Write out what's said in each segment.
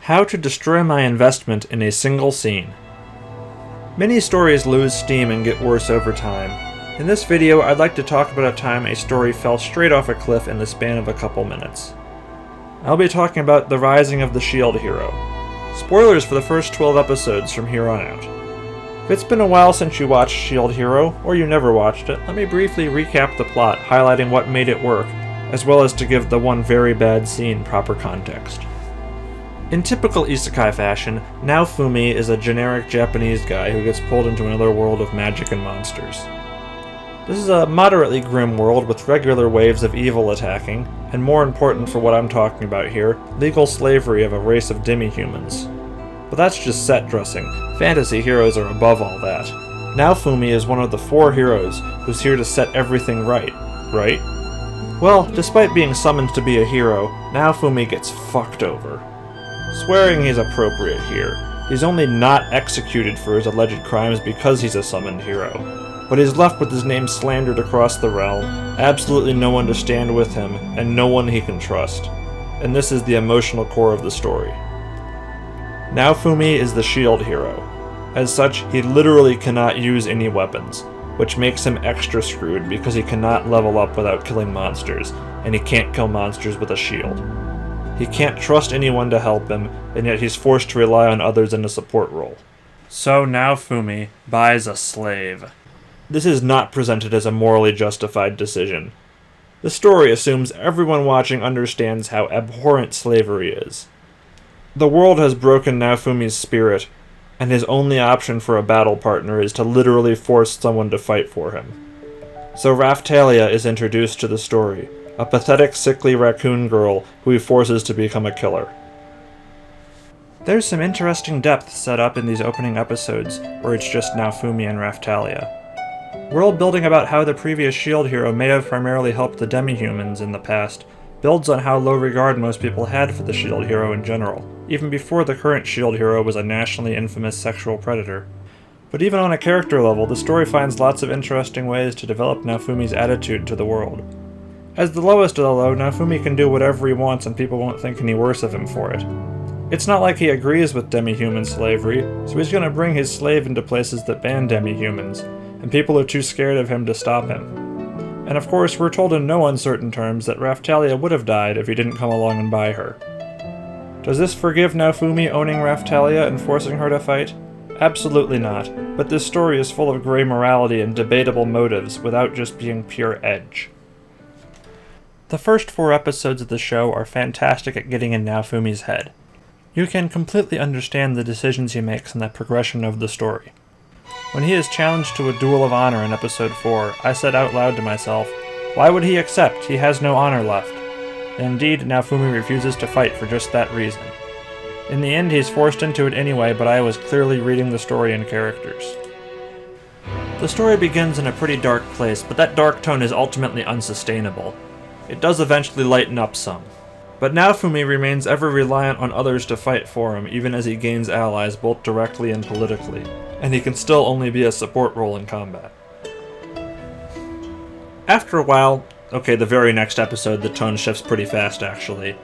How to destroy my investment in a single scene. Many stories lose steam and get worse over time. In this video, I'd like to talk about a time a story fell straight off a cliff in the span of a couple minutes. I'll be talking about The Rising of the Shield Hero. Spoilers for the first 12 episodes from here on out. If it's been a while since you watched Shield Hero, or you never watched it, let me briefly recap the plot, highlighting what made it work, as well as to give the one very bad scene proper context. In typical isekai fashion, Naofumi is a generic Japanese guy who gets pulled into another world of magic and monsters. This is a moderately grim world with regular waves of evil attacking, and more important for what I'm talking about here, legal slavery of a race of demi-humans. But that's just set dressing. Fantasy heroes are above all that. Naofumi is one of the 4 heroes who's here to set everything right? Well, despite being summoned to be a hero, Naofumi gets fucked over. Swearing is appropriate here. He's only not executed for his alleged crimes because he's a summoned hero. But he's left with his name slandered across the realm, absolutely no one to stand with him, and no one he can trust. And this is the emotional core of the story. Naofumi is the shield hero. As such, he literally cannot use any weapons, which makes him extra screwed because he cannot level up without killing monsters, and he can't kill monsters with a shield. He can't trust anyone to help him, and yet he's forced to rely on others in a support role. So Naofumi buys a slave. This is not presented as a morally justified decision. The story assumes everyone watching understands how abhorrent slavery is. The world has broken Naofumi's spirit, and his only option for a battle partner is to literally force someone to fight for him. So Raphtalia is introduced to the story, a pathetic, sickly raccoon girl who he forces to become a killer. There's some interesting depth set up in these opening episodes, where it's just Naofumi and Raphtalia. World building about how the previous shield hero may have primarily helped the demi-humans in the past builds on how low regard most people had for the shield hero in general, even before the current shield hero was a nationally infamous sexual predator. But even on a character level, the story finds lots of interesting ways to develop Naofumi's attitude to the world. As the lowest of the low, Naofumi can do whatever he wants and people won't think any worse of him for it. It's not like he agrees with demi-human slavery, so he's gonna bring his slave into places that ban demi-humans, and people are too scared of him to stop him. And of course, we're told in no uncertain terms that Raphtalia would have died if he didn't come along and buy her. Does this forgive Naofumi owning Raphtalia and forcing her to fight? Absolutely not, but this story is full of gray morality and debatable motives without just being pure edge. The first 4 episodes of the show are fantastic at getting in Naofumi's head. You can completely understand the decisions he makes and the progression of the story. When he is challenged to a duel of honor in episode 4, I said out loud to myself, why would he accept? He has no honor left. And indeed, Naofumi refuses to fight for just that reason. In the end, he's forced into it anyway, but I was clearly reading the story in characters. The story begins in a pretty dark place, but that dark tone is ultimately unsustainable. It does eventually lighten up some. But Naofumi remains ever reliant on others to fight for him, even as he gains allies both directly and politically, and he can still only be a support role in combat. After a while, the very next episode the tone shifts pretty fast actually.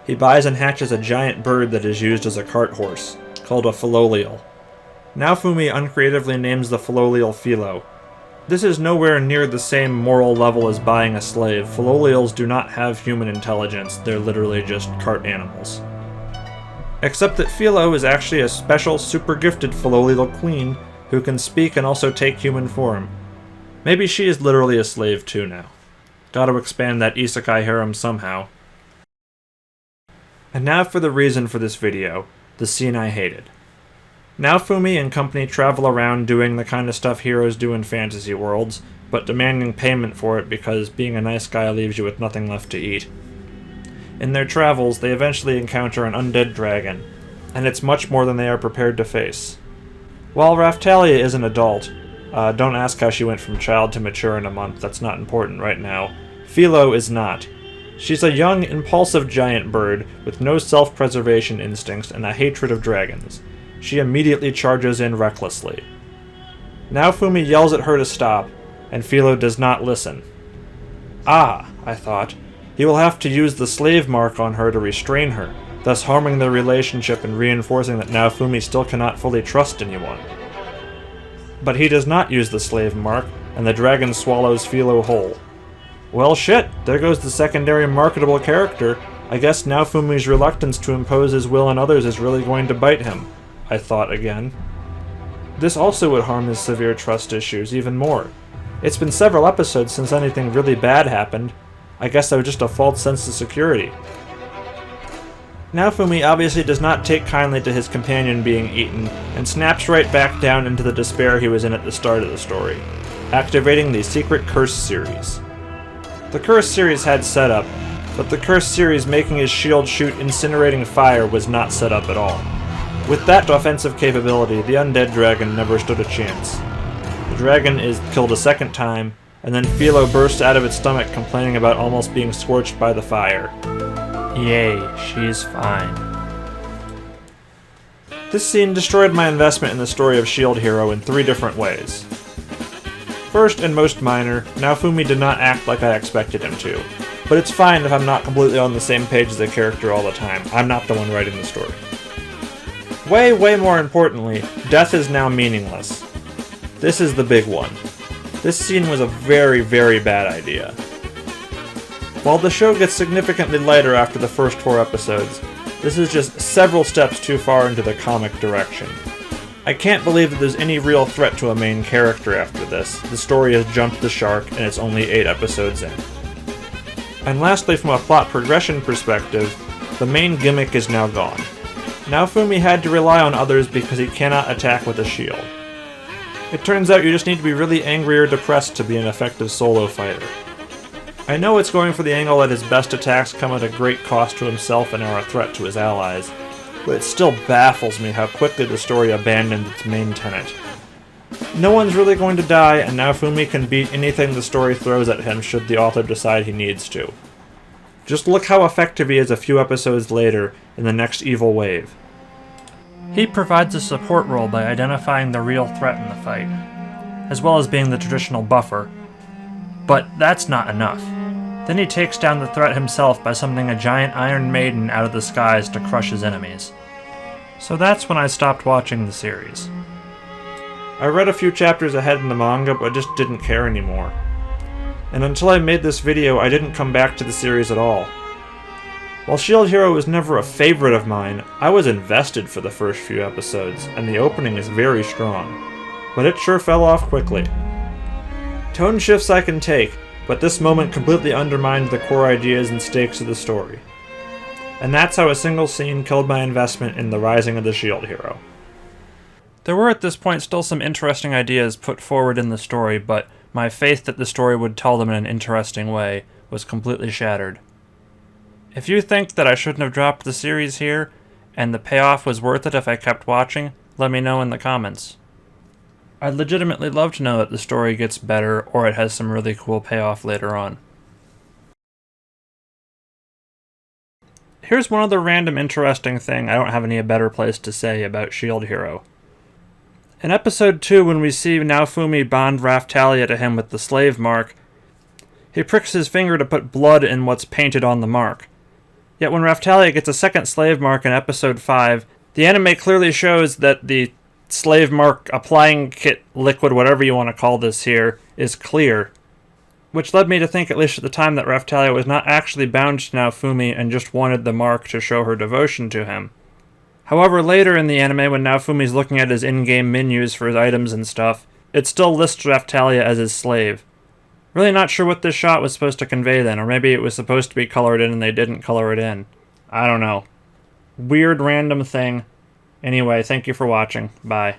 He buys and hatches a giant bird that is used as a cart horse, called a Philolial. Naofumi uncreatively names the Philolial Philo. This is nowhere near the same moral level as buying a slave. Philolials do not have human intelligence, they're literally just cart animals. Except that Philo is actually a special, super gifted Philolial queen who can speak and also take human form. Maybe she is literally a slave too now. Gotta expand that isekai harem somehow. And now for the reason for this video, the scene I hated. Naofumi and company travel around doing the kind of stuff heroes do in fantasy worlds, but demanding payment for it because being a nice guy leaves you with nothing left to eat. In their travels, they eventually encounter an undead dragon, and it's much more than they are prepared to face. While Raphtalia is an adult, don't ask how she went from child to mature in a month, that's not important right now, Philo is not. She's a young, impulsive giant bird with no self-preservation instincts and a hatred of dragons. She immediately charges in recklessly. Naofumi yells at her to stop, and Philo does not listen. Ah, I thought, he will have to use the slave mark on her to restrain her. thus harming their relationship and reinforcing that Naofumi still cannot fully trust anyone. But he does not use the slave mark, and the dragon swallows Philo whole. Well shit, there goes the secondary marketable character. I guess Naofumi's reluctance to impose his will on others is really going to bite him, I thought again. This also would harm his severe trust issues even more. It's been several episodes since anything really bad happened. I guess that was just a false sense of security. Naofumi obviously does not take kindly to his companion being eaten, and snaps right back down into the despair he was in at the start of the story, activating the Secret Curse series. The Curse series had setup, but the Curse series making his shield shoot incinerating fire was not set up at all. With that offensive capability, the undead dragon never stood a chance. The dragon is killed a second time, and then Philo bursts out of its stomach complaining about almost being scorched by the fire. Yay, she's fine. This scene destroyed my investment in the story of Shield Hero in 3 different ways. First, and most minor, Naofumi did not act like I expected him to. But it's fine if I'm not completely on the same page as the character all the time. I'm not the one writing the story. Way more importantly, death is now meaningless. This is the big one. This scene was a very bad idea. While the show gets significantly lighter after the first 4 episodes, this is just several steps too far into the comic direction. I can't believe that there's any real threat to a main character after this. The story has jumped the shark and it's only 8 episodes in. And lastly, from a plot progression perspective, the main gimmick is now gone. Naofumi had to rely on others because he cannot attack with a shield. It turns out you just need to be really angry or depressed to be an effective solo fighter. I know it's going for the angle that his best attacks come at a great cost to himself and are a threat to his allies, but it still baffles me how quickly the story abandoned its main tenet. No one's really going to die, and Naofumi can beat anything the story throws at him should the author decide he needs to. Just look how effective he is a few episodes later in the next evil wave. He provides a support role by identifying the real threat in the fight, as well as being the traditional buffer. But that's not enough. Then he takes down the threat himself by summoning a giant Iron Maiden out of the skies to crush his enemies. So that's when I stopped watching the series. I read a few chapters ahead in the manga, but just didn't care anymore. And until I made this video, I didn't come back to the series at all. While Shield Hero was never a favorite of mine, I was invested for the first few episodes, and the opening is very strong. But it sure fell off quickly. Tone shifts I can take, but this moment completely undermined the core ideas and stakes of the story. And that's how a single scene killed my investment in The Rising of the Shield Hero. There were at this point still some interesting ideas put forward in the story, but my faith that the story would tell them in an interesting way was completely shattered. If you think that I shouldn't have dropped the series here, and the payoff was worth it if I kept watching, let me know in the comments. I'd legitimately love to know that the story gets better or it has some really cool payoff later on. Here's one other random interesting thing I don't have any better place to say about Shield Hero. In episode 2, when we see Naofumi bond Raphtalia to him with the slave mark, he pricks his finger to put blood in what's painted on the mark. Yet when Raphtalia gets a second slave mark in episode 5, the anime clearly shows that the slave mark applying kit liquid, whatever you want to call this here, is clear. Which led me to think, at least at the time, that Raphtalia was not actually bound to Naofumi and just wanted the mark to show her devotion to him. However, later in the anime, when Naofumi's looking at his in-game menus for his items and stuff, it still lists Raphtalia as his slave. Really not sure what this shot was supposed to convey then, or maybe it was supposed to be colored in and they didn't color it in. I don't know. Weird random thing. Anyway, thank you for watching. Bye.